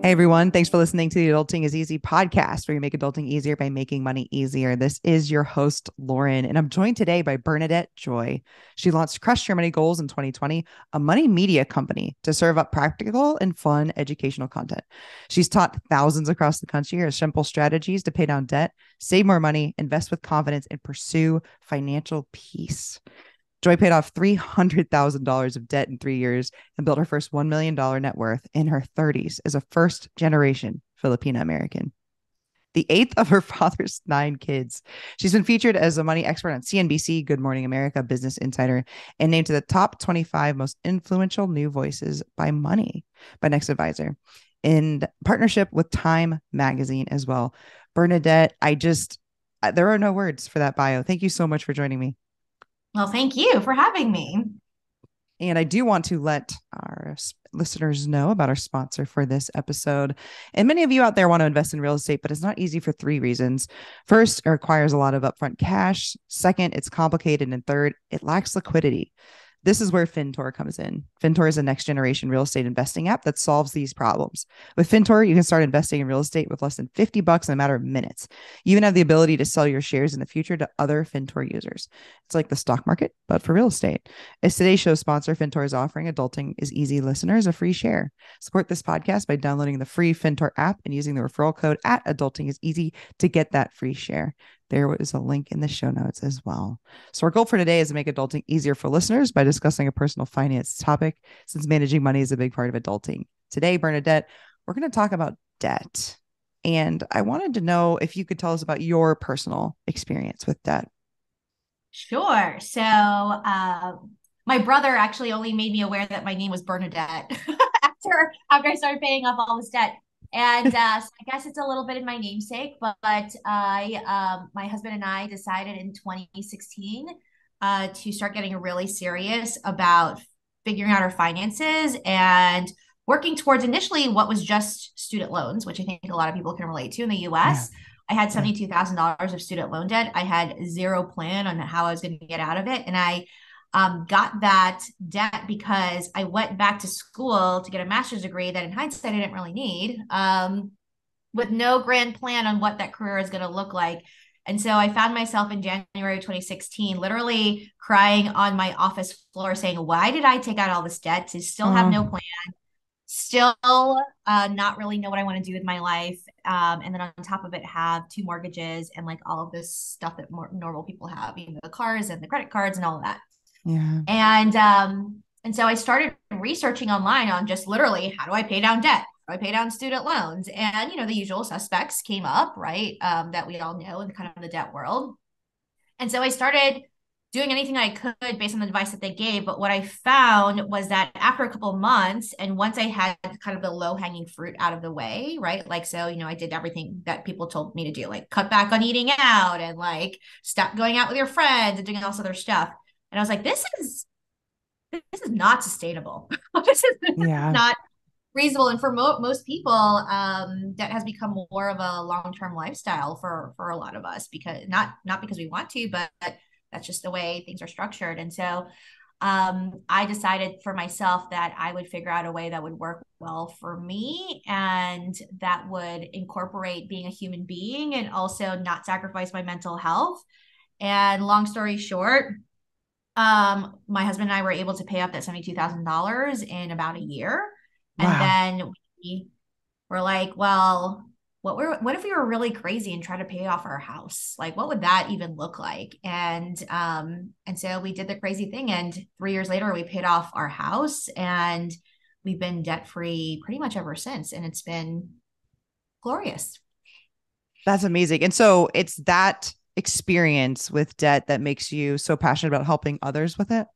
Hey everyone, thanks for listening to the Adulting is Easy podcast, where you make adulting easier by making money easier. This is your host, Lauren, and I'm joined today by Bernadette Joy. She launched Crush Your Money Goals in 2020, a money media company to serve up practical and fun educational content. She's taught thousands across the country her simple strategies to pay down debt, save more money, invest with confidence, and pursue financial peace. Joy paid off $300,000 of debt in 3 years and built her first $1 million net worth in her 30s as a first generation Filipino American. The eighth of her father's 9 kids. She's been featured as a money expert on CNBC, Good Morning America, Business Insider, and named to the top 25 most influential new voices by Money by Next Advisor in partnership with Time Magazine as well. Bernadette, there are no words for that bio. Thank you so much for joining me. Well, thank you for having me. And I do want to let our listeners know about our sponsor for this episode. And many of you out there want to invest in real estate, but it's not easy for 3 reasons. First, it requires a lot of upfront cash. Second, it's complicated. And third, it lacks liquidity. This is where Fintor comes in. Fintor is a next generation real estate investing app that solves these problems. With Fintor, you can start investing in real estate with less than $50 in a matter of minutes. You even have the ability to sell your shares in the future to other Fintor users. It's like the stock market, but for real estate. As today's show sponsor, Fintor is offering Adulting is Easy listeners a free share. Support this podcast by downloading the free Fintor app and using the referral code at Adulting is Easy to get that free share. There is a link in the show notes as well. So our goal for today is to make adulting easier for listeners by discussing a personal finance topic, since managing money is a big part of adulting. Today, Bernadette, we're going to talk about debt. And I wanted to know if you could tell us about your personal experience with debt. Sure. So, my brother actually only made me aware that my name was Bernadette after I started paying off all this debt. And so I guess it's a little bit in my namesake, but my husband and I decided in 2016 to start getting really serious about figuring out our finances and working towards initially what was just student loans, which I think a lot of people can relate to in the Yeah. US. I had Yeah. $72,000 of student loan debt. I had zero plan on how I was going to get out of it. And I got that debt because I went back to school to get a master's degree that in hindsight I didn't really need, with no grand plan on what that career is going to look like. And so I found myself in January 2016, literally crying on my office floor saying, why did I take out all this debt to still have no Oh, plan? Still not really know what I want to do with my life. And then on top of it, have 2 mortgages and like all of this stuff that more normal people have, you know, the cars and the credit cards and all of that. yeah. And so I started researching online on just literally how do I pay down debt? How do I pay down student loans? And you know, the usual suspects came up, right? That we all know in kind of the debt world. And so I started doing anything I could based on the advice that they gave. But what I found was that after a couple of months, and once I had kind of the low hanging fruit out of the way, right? Like, so, you know, I did everything that people told me to do, like cut back on eating out and like stop going out with your friends and doing all this other stuff. And I was like, this is not sustainable. This is Yeah. not reasonable. And for most people, that has become more of a long-term lifestyle for a lot of us, because not because we want to, but that's just the way things are structured. And so I decided for myself that I would figure out a way that would work well for me and that would incorporate being a human being and also not sacrifice my mental health. And long story short, my husband and I were able to pay up that $72,000 in about a year. And Wow. then we were like, well, what if we were really crazy and tried to pay off our house? Like, what would that even look like? And so we did the crazy thing. And 3 years later, we paid off our house and we've been debt free pretty much ever since. And it's been glorious. That's amazing. And so it's that experience with debt that makes you so passionate about helping others with it.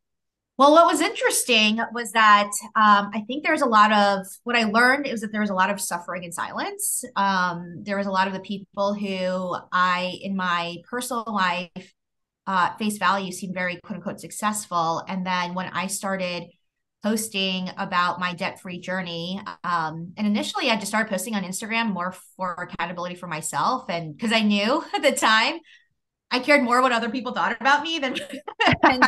Well, what was interesting was that I think there's a lot of what I learned is that there was a lot of suffering in silence. There was a lot of the people who I, in my personal life, face value, seemed very quote unquote successful. And then when I started posting about my debt free journey, and initially I just started posting on Instagram more for accountability for myself. And because I knew at the time I cared more what other people thought about me than, and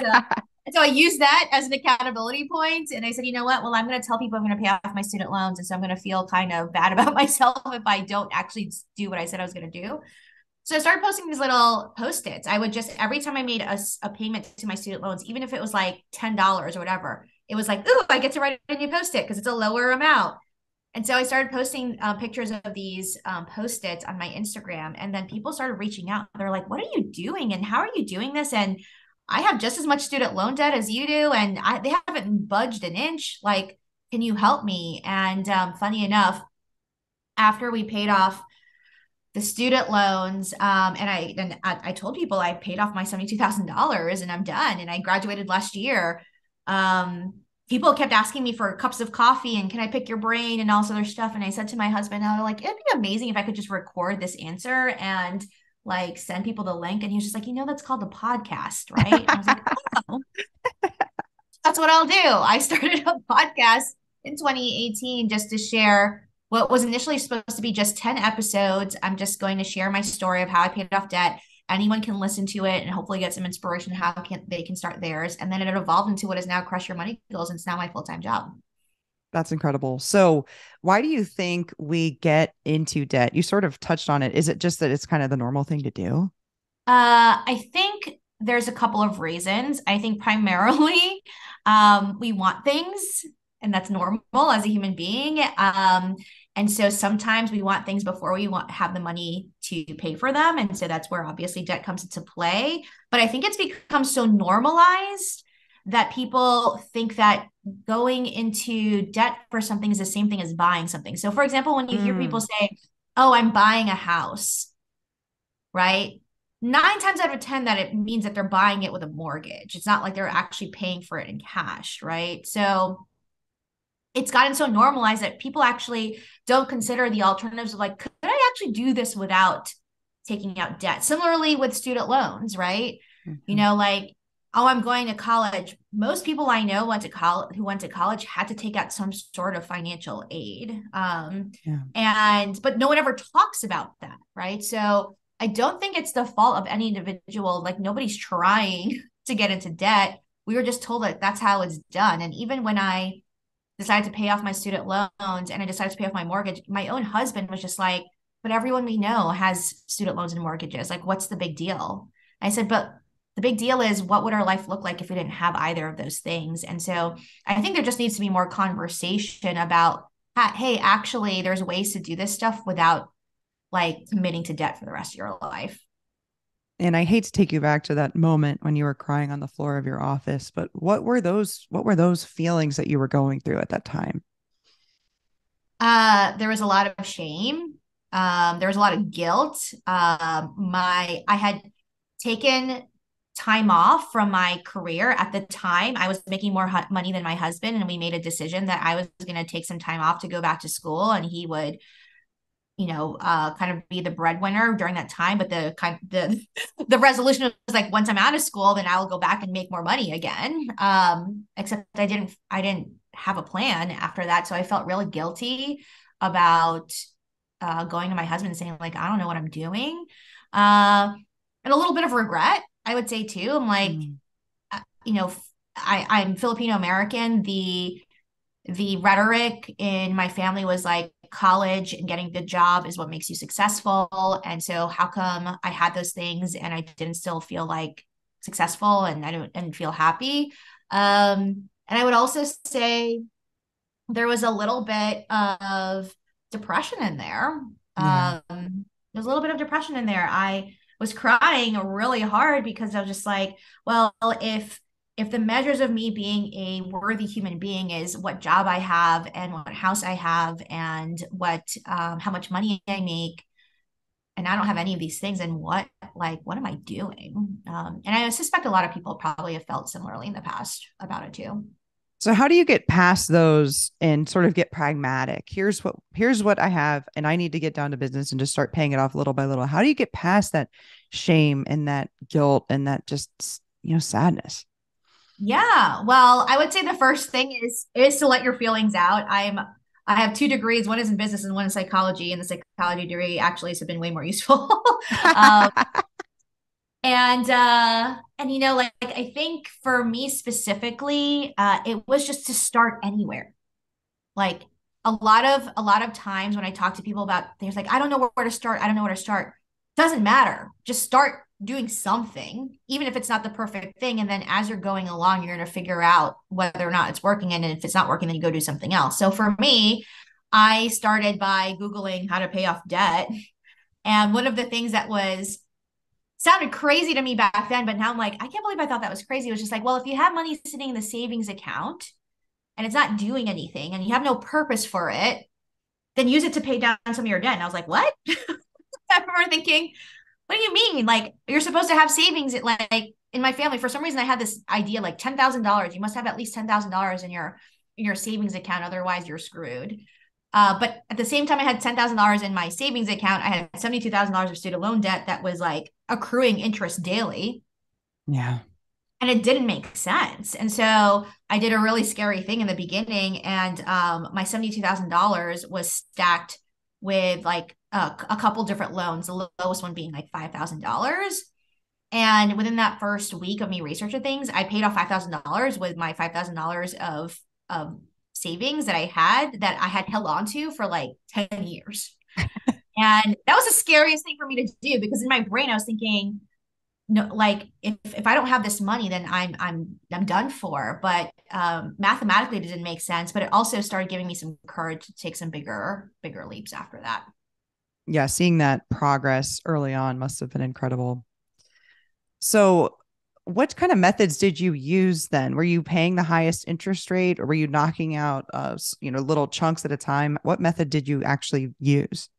And so I used that as an accountability point. And I said, you know what? Well, I'm going to tell people I'm going to pay off my student loans. And so I'm going to feel kind of bad about myself if I don't actually do what I said I was going to do. So I started posting these little post-its. I would just, every time I made a payment to my student loans, even if it was like $10 or whatever, it was like, ooh, I get to write a new post-it because it's a lower amount. And so I started posting pictures of these post-its on my Instagram. And then people started reaching out. They're like, what are you doing? And how are you doing this? And I have just as much student loan debt as you do. And they haven't budged an inch. Like, can you help me? And funny enough, after we paid off the student loans, and I told people I paid off my $72,000 and I'm done. And I graduated last year. People kept asking me for cups of coffee and can I pick your brain and all this other stuff. And I said to my husband, I was like, it'd be amazing if I could just record this answer and like send people the link. And he was just like, that's called a podcast, right? And I was like, oh, that's what I'll do. I started a podcast in 2018 just to share what was initially supposed to be just 10 episodes. I'm just going to share my story of how I paid off debt. Anyone can listen to it and hopefully get some inspiration how they can start theirs. And then it evolved into what is now Crush Your Money Goals. And it's now my full-time job. That's incredible. So, why do you think we get into debt? You sort of touched on it. Is it just that it's kind of the normal thing to do? I think there's a couple of reasons. I think primarily we want things, and that's normal as a human being. And so sometimes we want things before we have the money to pay for them. And so that's where obviously debt comes into play. But I think it's become so normalized that people think that going into debt for something is the same thing as buying something. So for example, when you hear people say, oh, I'm buying a house, right? 9 times out of 10 that it means that they're buying it with a mortgage. It's not like they're actually paying for it in cash, right? So it's gotten so normalized that people actually don't consider the alternatives of like, could I actually do this without taking out debt? Similarly with student loans, right? Like, oh, I'm going to college. Most people I know who went to college had to take out some sort of financial aid. But no one ever talks about that, right? So I don't think it's the fault of any individual. Like nobody's trying to get into debt. We were just told that that's how it's done. And even when I decided to pay off my student loans and I decided to pay off my mortgage, my own husband was just like, but everyone we know has student loans and mortgages. Like, what's the big deal? I said, but the big deal is what would our life look like if we didn't have either of those things? And so I think there just needs to be more conversation about, hey, actually, there's ways to do this stuff without like committing to debt for the rest of your life. And I hate to take you back to that moment when you were crying on the floor of your office, but what were those feelings that you were going through at that time? There was a lot of shame. There was a lot of guilt. I had taken time off from my career at the time. I was making more money than my husband, and we made a decision that I was going to take some time off to go back to school, and he would kind of be the breadwinner during that time. But the resolution was like, once I'm out of school, then I will go back and make more money again. Except I didn't have a plan after that. So I felt really guilty about going to my husband and saying like, I don't know what I'm doing. And a little bit of regret, I would say too. I'm like, I'm Filipino American. The rhetoric in my family was like, college and getting a good job is what makes you successful. And so how come I had those things and I didn't still feel like successful and I didn't feel happy? And I would also say there was a little bit of depression in there. Yeah. There's a little bit of depression in there. I was crying really hard because I was just like, well, if the measures of me being a worthy human being is what job I have and what house I have and how much money I make, and I don't have any of these things, and what am I doing? And I suspect a lot of people probably have felt similarly in the past about it too. So how do you get past those and sort of get pragmatic? Here's what I have, and I need to get down to business and just start paying it off little by little. How do you get past that shame and that guilt and that just sadness? Yeah. Well, I would say the first thing is to let your feelings out. I have 2 degrees. One is in business and one in psychology. And the psychology degree actually has been way more useful. um, And like I think for me specifically, it was just to start anywhere. Like a lot of times when I talk to people about things like I don't know where to start, I don't know where to start. Doesn't matter. Just start doing something, even if it's not the perfect thing. And then as you're going along, you're going to figure out whether or not it's working. And if it's not working, then you go do something else. So for me, I started by Googling how to pay off debt. And one of the things that was sounded crazy to me back then, but now I'm like, I can't believe I thought that was crazy. It was just like, well, if you have money sitting in the savings account and it's not doing anything and you have no purpose for it, then use it to pay down some of your debt. And I was like, what? I remember thinking, what do you mean? Like, you're supposed to have savings at like in my family. For some reason, I had this idea like $10,000. You must have at least $10,000 in your savings account, otherwise you're screwed. But at the same time, I had $10,000 in my savings account. I had $72,000 of student loan debt that was like accruing interest daily. Yeah. And it didn't make sense. And so I did a really scary thing in the beginning. And my $72,000 was stacked with like a couple different loans, the lowest one being like $5,000. And within that first week of me researching things, I paid off $5,000 with my $5,000 of savings that I had held on to for like 10 years. And that was the scariest thing for me to do because in my brain, I was thinking, no, like if I don't have this money, then I'm done for. But mathematically, it didn't make sense. But it also started giving me some courage to take some bigger leaps after that. Yeah. Seeing that progress early on must have been incredible. So, what kind of methods did you use then? Were you paying the highest interest rate, or were you knocking out, little chunks at a time? What method did you actually use?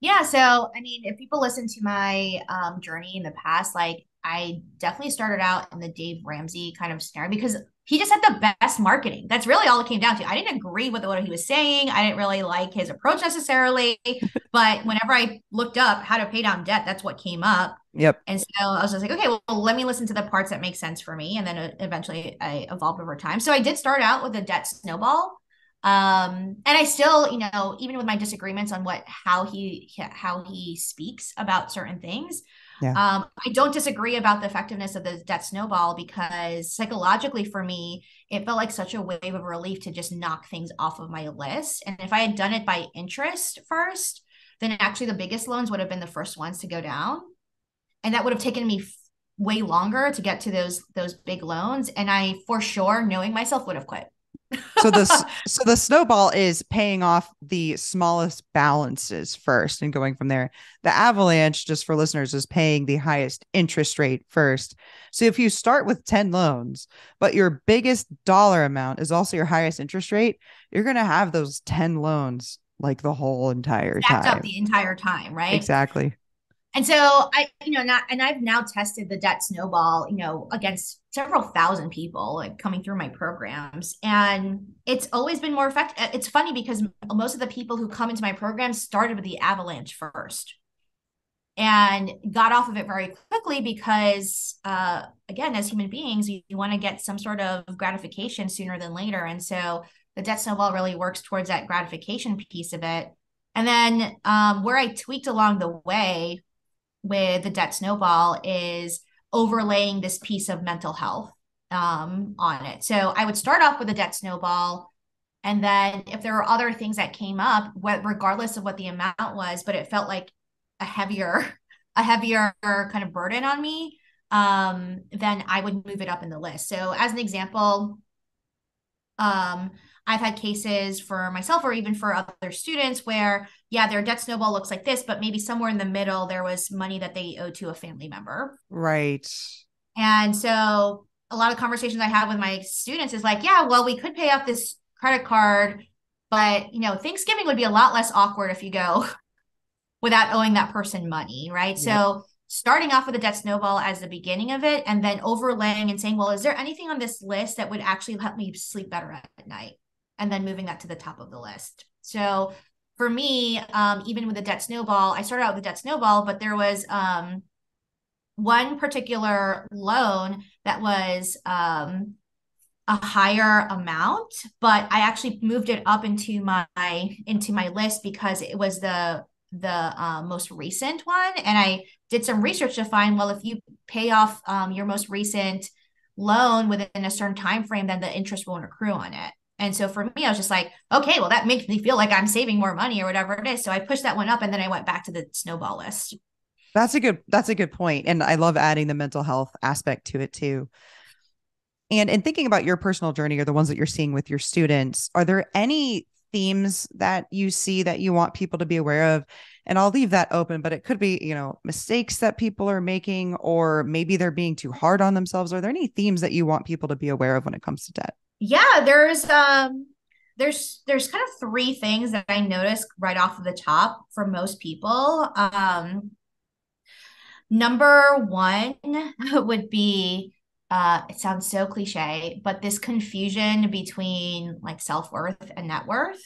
Yeah, so I mean, if people listen to my journey in the past, like I definitely started out in the Dave Ramsey kind of scenario because he just had the best marketing. That's really all it came down to. I didn't agree with what he was saying. I didn't really like his approach necessarily, but whenever I looked up how to pay down debt, that's what came up. Yep. And so I was just like, okay, well, let me listen to the parts that make sense for me. And then eventually I evolved over time. So I did start out with a debt snowball. And I still, even with my disagreements on how he speaks about certain things, Yeah. I don't disagree about the effectiveness of the debt snowball because psychologically for me, it felt like such a wave of relief to just knock things off of my list. And if I had done it by interest first, then actually the biggest loans would have been the first ones to go down. And that would have taken me way longer to get to those big loans. And I, for sure, knowing myself, would have quit. So the snowball is paying off the smallest balances first and going from there. The avalanche, just for listeners, is paying the highest interest rate first. So if you start with 10 loans, but your biggest dollar amount is also your highest interest rate, you're going to have those 10 loans like the whole entire Stacked up time. the entire time, right? Exactly. And so I've now tested the debt snowball, against several thousand people like coming through my programs. And it's always been more effective. It's funny because most of the people who come into my program started with the avalanche first and got off of it very quickly because again, as human beings, you want to get some sort of gratification sooner than later. And so the debt snowball really works towards that gratification piece of it. And then where I tweaked along the way with the debt snowball is overlaying this piece of mental health on it. So I would start off with a debt snowball. And then if there were other things that came up, regardless of what the amount was, but it felt like a heavier, a heavier kind of burden on me, then I would move it up in the list. So as an example, um, I've had cases for myself or even for other students where, yeah, their debt snowball looks like this, but maybe somewhere in the middle, there was money that they owed to a family member. Right. And so a lot of conversations I have with my students is like, yeah, well, we could pay off this credit card, but Thanksgiving would be a lot less awkward if you go without owing that person money, right? Yep. So starting off with a debt snowball as the beginning of it, and then overlaying and saying, well, is there anything on this list that would actually help me sleep better at night? And then moving that to the top of the list. So for me, even with the debt snowball, I started out with the debt snowball, but there was one particular loan that was a higher amount, but I actually moved it up into my list because it was most recent one. And I did some research to find, well, if you pay off your most recent loan within a certain time frame, then the interest won't accrue on it. And so for me, I was just like, okay, well, that makes me feel like I'm saving more money or whatever it is. So I pushed that one up, and then I went back to the snowball list. That's a good point. And I love adding the mental health aspect to it too. And in thinking about your personal journey or the ones that you're seeing with your students, are there any themes that you see that you want people to be aware of? And I'll leave that open, but it could be, mistakes that people are making, or maybe they're being too hard on themselves. Are there any themes that you want people to be aware of when it comes to debt? Yeah, there's kind of three things that I noticed right off of the top for most people. Number one would be it sounds so cliche, but this confusion between like self-worth and net worth.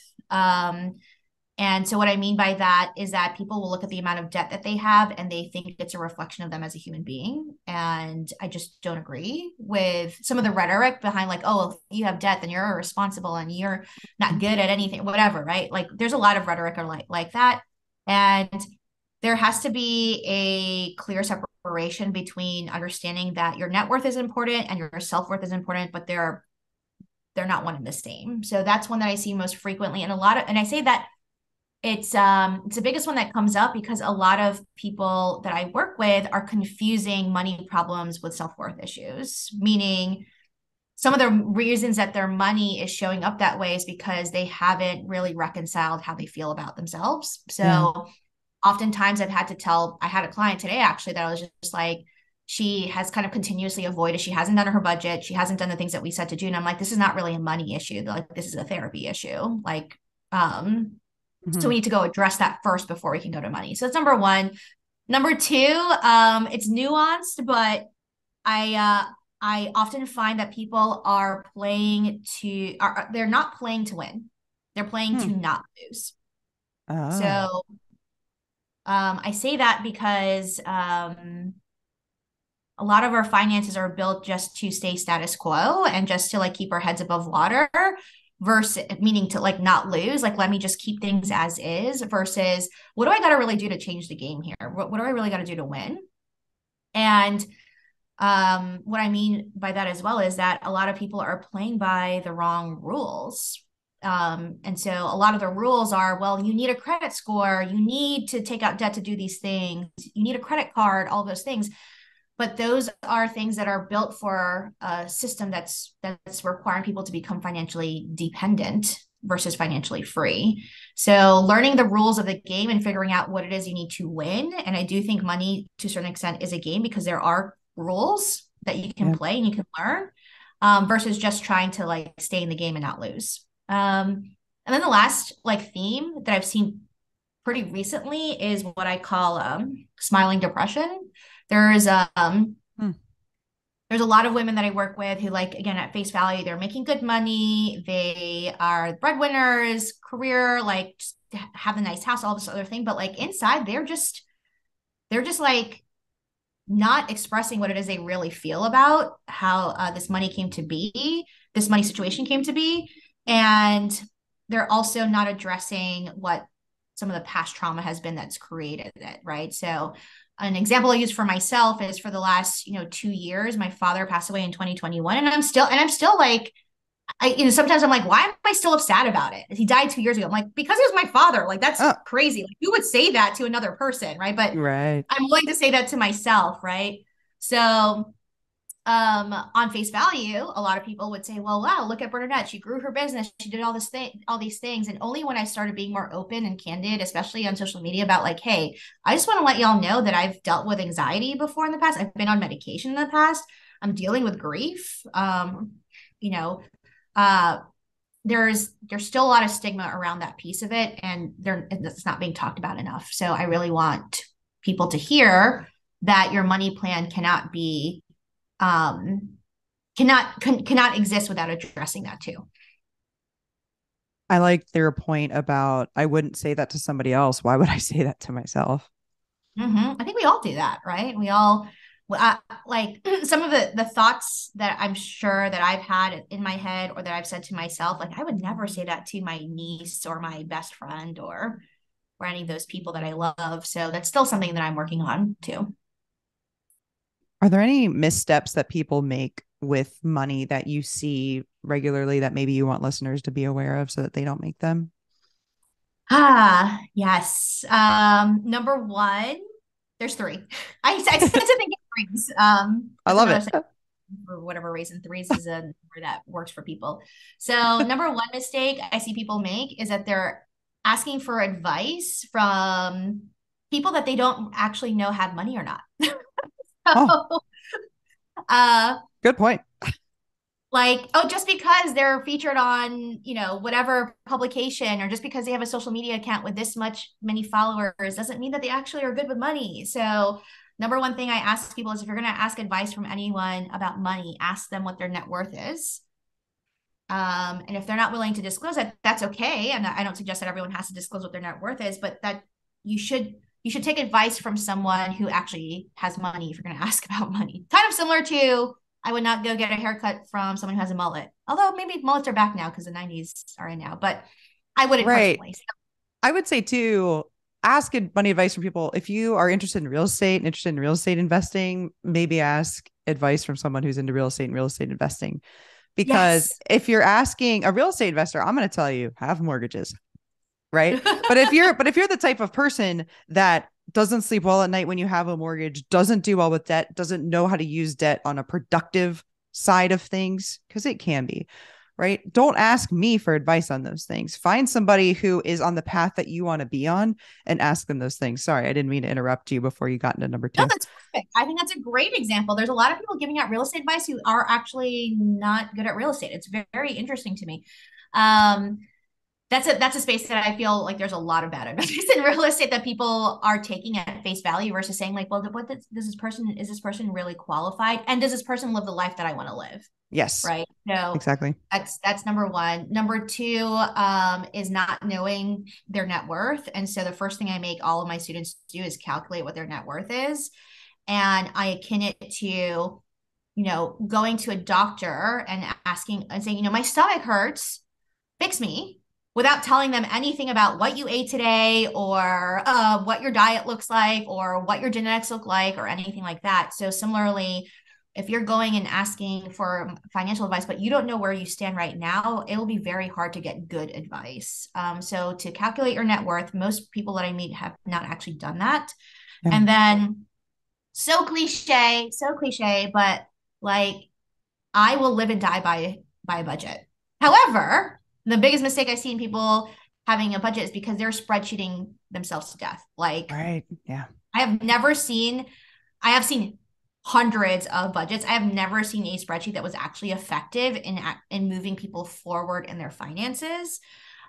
And so what I mean by that is that people will look at the amount of debt that they have and they think it's a reflection of them as a human being. And I just don't agree with some of the rhetoric behind like, oh, well, if you have debt, then you're irresponsible and you're not good at anything, whatever, right? Like there's a lot of rhetoric like that. And there has to be a clear separation between understanding that your net worth is important and your self-worth is important, but they're not one and the same. So that's one that I see most frequently. And I say that it's the biggest one that comes up because a lot of people that I work with are confusing money problems with self-worth issues, meaning some of the reasons that their money is showing up that way is because they haven't really reconciled how they feel about themselves. So Yeah. oftentimes I had a client today actually that I was just like, she has kind of continuously avoided, she hasn't done her budget, she hasn't done the things that we said to do. And I'm like, this is not really a money issue. Like this is a therapy issue. Like, so we need to go address that first before we can go to money. So that's number one. Number two, it's nuanced, but I often find that people are they're not playing to win. They're playing to not lose. Oh. So I say that because a lot of our finances are built just to stay status quo and just to like keep our heads above water versus meaning to like not lose, like let me just keep things as is versus what do I got to really do to change the game here? What do I really got to do to win? And what I mean by that as well is that a lot of people are playing by the wrong rules. And so a lot of the rules are, well, you need a credit score, you need to take out debt to do these things, you need a credit card, all those things. But those are things that are built for a system that's requiring people to become financially dependent versus financially free. So learning the rules of the game and figuring out what it is you need to win. And I do think money to a certain extent is a game because there are rules that you can play and you can learn versus just trying to like stay in the game and not lose. And then the last like theme that I've seen pretty recently is what I call smiling depression. There's there's a lot of women that I work with who like, again, at face value, they're making good money. They are breadwinners, career, like just have a nice house, all this other thing. But like inside, they're just like not expressing what it is they really feel about how this money came to be, this money situation came to be. And they're also not addressing what some of the past trauma has been that's created it, right? So an example I use for myself is for the last, 2 years, my father passed away in 2021. And I'm still like, sometimes I'm like, why am I still upset about it? He died 2 years ago. I'm like, because he was my father. Like, that's crazy. Like, who would say that to another person, right? But Right. I'm willing to say that to myself, right? So on face value, a lot of people would say, well, wow, look at Bernadette. She grew her business. She did all these things. And only when I started being more open and candid, especially on social media about like, hey, I just want to let y'all know that I've dealt with anxiety before in the past. I've been on medication in the past. I'm dealing with grief. You know, there's still a lot of stigma around that piece of it. And it's not being talked about enough. So I really want people to hear that your money plan cannot be cannot exist without addressing that too. I like their point about I wouldn't say that to somebody else. Why would I say that to myself? I think we all do that, right? We all like some of the thoughts that I'm sure that I've had in my head or that I've said to myself, like I would never say that to my niece or my best friend or or any of those people that I love. So that's still something that I'm working on too. Are there any missteps that people make with money that you see regularly that maybe you want listeners to be aware of so that they don't make them? Yes. Number one, there's three. I tend to think in threes. I That's love another it. thing for whatever reason. Threes is a number that works for people. So number one mistake I see people make is that they're asking for advice from people that they don't actually know have money or not. Oh, So, uh, good point. like, oh, just because they're featured on, whatever publication, or just because they have a social media account with this many followers doesn't mean that they actually are good with money. So number one thing I ask people is, if you're going to ask advice from anyone about money, ask them what their net worth is. And if they're not willing to disclose it, that's okay. And I don't suggest that everyone has to disclose what their net worth is, but that you should take advice from someone who actually has money if you're going to ask about money. Kind of similar to, I would not go get a haircut from someone who has a mullet. Although maybe mullets are back now because the 90s are in now, but I wouldn't Right. personally. So, I would say too, ask money advice from people. If you are interested in real estate and interested in real estate investing, maybe ask advice from someone who's into real estate and real estate investing. Because yes. if you're asking a real estate investor, I'm going to tell you, have mortgages, right? But if you're the type of person that doesn't sleep well at night when you have a mortgage, doesn't do well with debt, doesn't know how to use debt on a productive side of things, because it can be, right? Don't ask me for advice on those things. Find somebody who is on the path that you want to be on and ask them those things. Sorry, I didn't mean to interrupt you before you got into number No, two. that's perfect. I think that's a great example. There's a lot of people giving out real estate advice who are actually not good at real estate. It's very interesting to me. Um, that's a space that I feel like there's a lot of bad advice in real estate that people are taking at face value versus saying, like, well, what does this person, is this person really qualified? And does this person live the life that I want to live? Yes, Right. So exactly. that's number one. Number two, is not knowing their net worth. And so the first thing I make all of my students do is calculate what their net worth is. And I akin it to, going to a doctor and asking and saying, my stomach hurts, fix me, without telling them anything about what you ate today, or what your diet looks like, or what your genetics look like, or anything like that. So similarly, if you're going and asking for financial advice, but you don't know where you stand right now, it will be very hard to get good advice. So to calculate your net worth, most people that I meet have not actually done that. Yeah. And then, so cliche, but like, I will live and die by a budget. However, the biggest mistake I see in people having a budget is because they're spreadsheeting themselves to death. Like, Right. Yeah. I have never seen, I have seen hundreds of budgets. I have never seen a spreadsheet that was actually effective in moving people forward in their finances.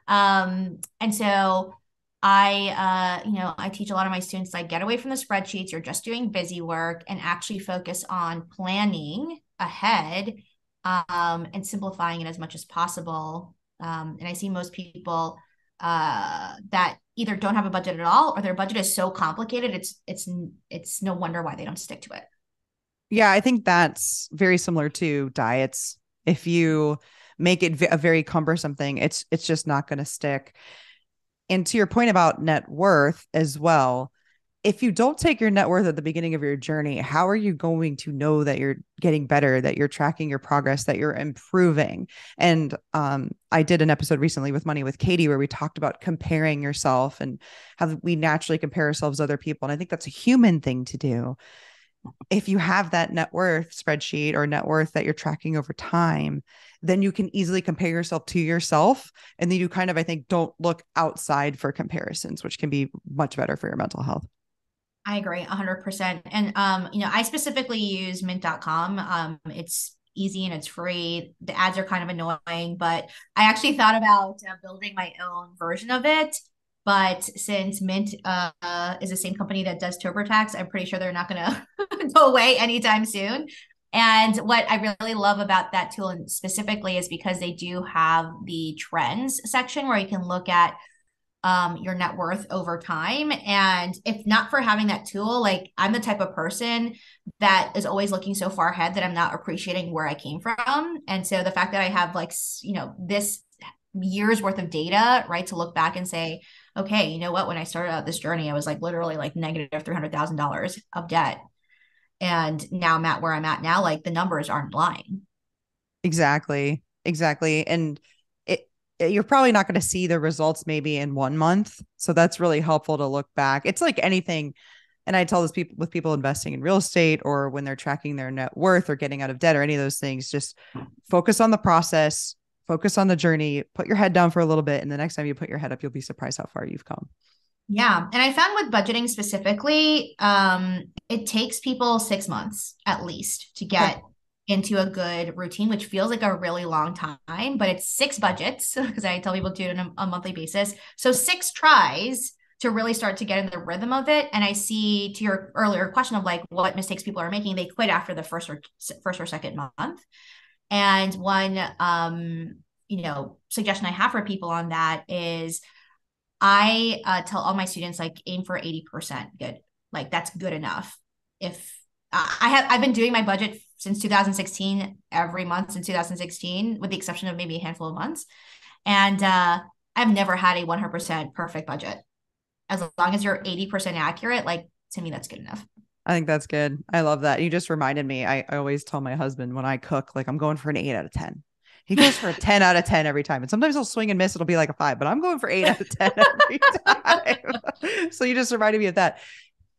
And so I teach a lot of my students, like, get away from the spreadsheets. You're just doing busy work, and actually focus on planning ahead, and simplifying it as much as possible. And I see most people that either don't have a budget at all, or their budget is so complicated, it's no wonder why they don't stick to it. Yeah, I think that's very similar to diets. If you make it a very cumbersome thing, it's just not going to stick. And to your point about net worth as well, if you don't take your net worth at the beginning of your journey, how are you going to know that you're getting better, that you're tracking your progress, that you're improving? And I did an episode recently with Money with Katie where we talked about comparing yourself and how we naturally compare ourselves to other people. And I think that's a human thing to do. If you have that net worth spreadsheet or net worth that you're tracking over time, then you can easily compare yourself to yourself. And then you kind of, I think, don't look outside for comparisons, which can be much better for your mental health. I agree 100%. And, I specifically use mint.com. It's easy and it's free. The ads are kind of annoying, but I actually thought about building my own version of it. But since Mint is the same company that does TurboTax, I'm pretty sure they're not going to go away anytime soon. And what I really love about that tool specifically is because they do have the trends section where you can look at your net worth over time. And if not for having that tool, like, I'm the type of person that is always looking so far ahead that I'm not appreciating where I came from. And so the fact that I have, like, this year's worth of data, right, to look back and say, okay, you know what? When I started out this journey, I was like literally like negative $300,000 of debt. And now I'm at where I'm at now. Like the numbers aren't lying. Exactly. Exactly. And you're probably not going to see the results maybe in 1 month. So that's really helpful to look back. It's like anything. And I tell this people with people investing in real estate or when they're tracking their net worth or getting out of debt or any of those things, just focus on the process, focus on the journey, put your head down for a little bit. And the next time you put your head up, you'll be surprised how far you've come. Yeah. And I found with budgeting specifically, it takes people 6 months at least to Okay. get into a good routine, which feels like a really long time, but it's six budgets because I tell people to do it on a monthly basis. So six tries to really start to get in the rhythm of it. And I see to your earlier question of like what mistakes people are making, they quit after the first or second month. And one suggestion I have for people on that is I tell all my students like aim for 80% good. Like that's good enough. If I've been doing my budget since 2016 every month since 2016 with the exception of maybe a handful of months. And I've never had a 100% perfect budget. As long as you're 80% accurate, like to me that's good enough. I think that's good. I love that. You just reminded me. I always tell my husband when I cook, like I'm going for an 8 out of 10. He goes for a 10 out of 10 every time. And sometimes he'll swing and miss. It'll be like a 5, but I'm going for 8 out of 10 every time. So you just reminded me of that.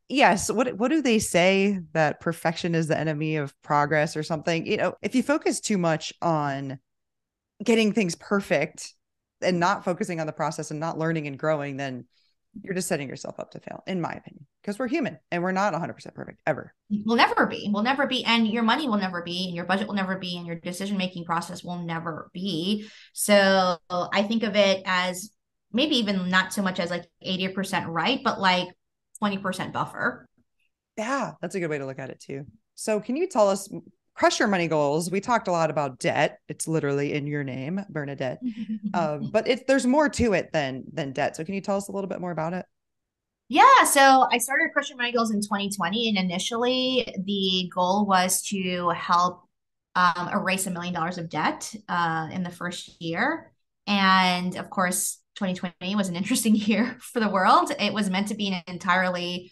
Yes. What do they say that perfection is the enemy of progress or something? If you focus too much on getting things perfect and not focusing on the process and not learning and growing, then you're just setting yourself up to fail, in my opinion, because we're human and we're not 100% perfect ever. We'll never be. We'll never be. And your money will never be, and your budget will never be, and your decision making process will never be. So I think of it as maybe even not so much as like 80% right, but like 20% buffer. Yeah, that's a good way to look at it too. So, can you tell us, crush your money goals? We talked a lot about debt. It's literally in your name, Bernadette. But there's more to it than debt. So, can you tell us a little bit more about it? Yeah, so I started Crushing My Goals in 2020, and initially the goal was to help erase $1 million of debt in the first year. And of course, 2020 was an interesting year for the world. It was meant to be an entirely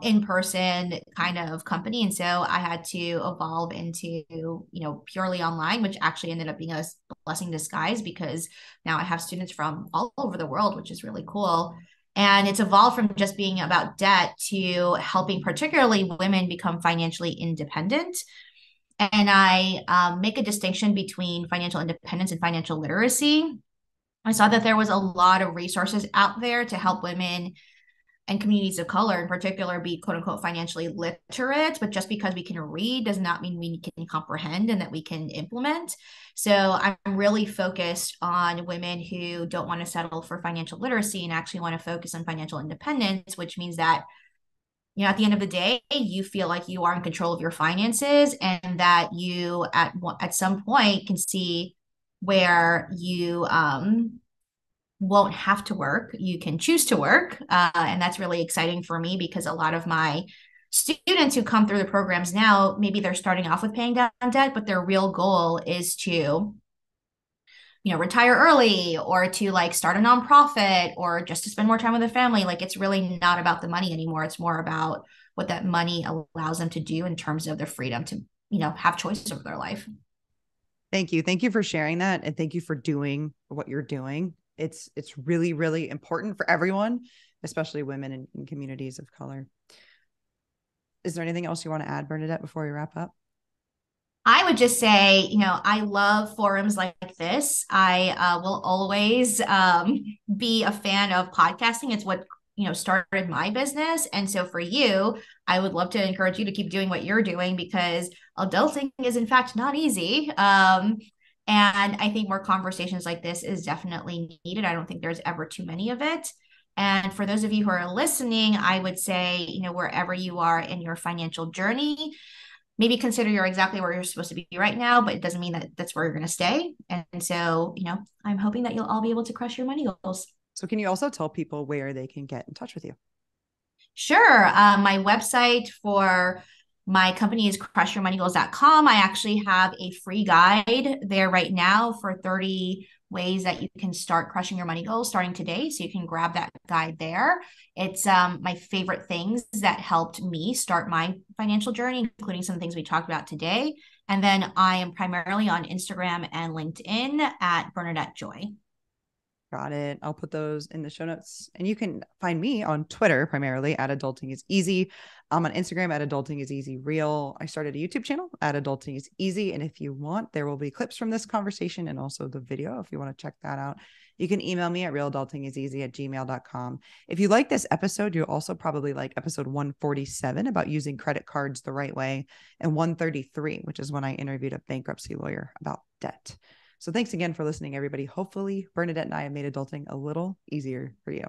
in-person kind of company, and so I had to evolve into purely online, which actually ended up being a blessing in disguise because now I have students from all over the world, which is really cool. And it's evolved from just being about debt to helping particularly women become financially independent. And I make a distinction between financial independence and financial literacy. I saw that there was a lot of resources out there to help women and communities of color in particular be quote unquote financially literate. But just because we can read does not mean we can comprehend and that we can implement. So I'm really focused on women who don't want to settle for financial literacy and actually want to focus on financial independence, which means that at the end of the day, you feel like you are in control of your finances and that you at some point can see where you won't have to work. You can choose to work. And that's really exciting for me because a lot of my students who come through the programs now, maybe they're starting off with paying down debt, but their real goal is to, retire early or to like start a nonprofit or just to spend more time with their family. Like it's really not about the money anymore. It's more about what that money allows them to do in terms of their freedom to, have choices over their life. Thank you. Thank you for sharing that. And thank you for doing what you're doing. It's really, really important for everyone, especially women in communities of color. Is there anything else you want to add, Bernadette, before we wrap up? I would just say, I love forums like this. I will always be a fan of podcasting. It's what, started my business. And so for you, I would love to encourage you to keep doing what you're doing because adulting is, in fact, not easy. And I think more conversations like this is definitely needed. I don't think there's ever too many of it. And for those of you who are listening, I would say, wherever you are in your financial journey, maybe consider you're exactly where you're supposed to be right now, but it doesn't mean that that's where you're going to stay. And so, I'm hoping that you'll all be able to crush your money goals. So can you also tell people where they can get in touch with you? Sure. My website for My company is crushyourmoneygoals.com. I actually have a free guide there right now for 30 ways that you can start crushing your money goals starting today. So you can grab that guide there. It's my favorite things that helped me start my financial journey, including some things we talked about today. And then I am primarily on Instagram and LinkedIn at Bernadette Joy. Got it. I'll put those in the show notes. And you can find me on Twitter primarily at Adulting is Easy. I'm on Instagram at Adulting is Easy Real. I started a YouTube channel at Adulting is Easy. And if you want, there will be clips from this conversation and also the video if you want to check that out. You can email me at realadultingiseasy@gmail.com. If you like this episode, you'll also probably like episode 147 about using credit cards the right way, and 133, which is when I interviewed a bankruptcy lawyer about debt. So thanks again for listening, everybody. Hopefully, Bernadette and I have made adulting a little easier for you.